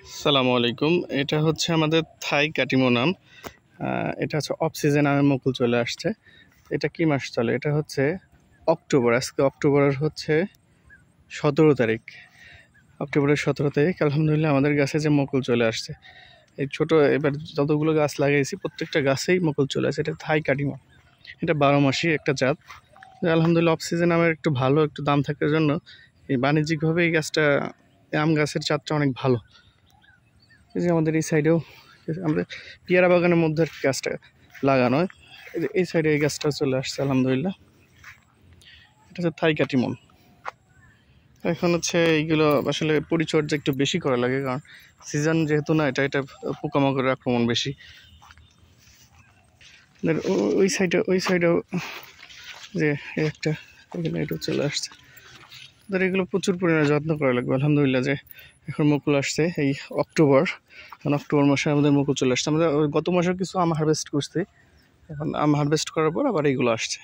আসসালামু আলাইকুম। এটা হচ্ছে আমাদের থাই কাটিমোনাম। এটা হচ্ছে অফ সিজন নামে মুকুল চলে আসছে। এটা কি মাস চলে? এটা হচ্ছে অক্টোবর। আজকে অক্টোবরের হচ্ছে 17 তারিখ। অক্টোবরের 17 তারিখ আলহামদুলিল্লাহ আমাদের গাছে যে মুকুল চলে আসছে। এই ছোট এবার যতগুলো গাছ লাগাইছি প্রত্যেকটা গাছেই মুকুল চলে আসছে। এটা থাই কাটিমন। এটা 12 মাসি একটা জাত। আলহামদুলিল্লাহ অফ সিজন আমের একটু ভালো একটু দাম থাকার জন্য এই বাণিজ্যিকভাবে এই গাছটা আম গাছের জাতটা অনেক ভালো। এই যে আমাদের এই সাইডেও আমাদের পেয়ারা বাগানের মধ্যে গাছটা লাগানো হয়। এই সাইডে এই গাছটা চলে আসছে আলহামদুলিল্লাহ। এটা হচ্ছে থাই কাটিমন। এখন হচ্ছে এইগুলো আসলে পরিচর্যা একটু বেশি করা লাগে, কারণ সিজন যেহেতু না, এটা পোকামাকড়ের আক্রমণ বেশি। ওই সাইডেও যে একটা এখানে এটা চলে আসছে। এগুলো প্রচুর পরিমাণে যত্ন করা লাগবে। আলহামদুলিল্লাহ যে এখন মুকুল আসছে এই অক্টোবর, কারণ অক্টোবর মাসে আমাদের মুকুল চলে আসছে। আমরা গত মাসেও কিছু আম হারভেস্ট করছি, এখন আম হারভেস্ট করার পর আবার এইগুলো আসছে।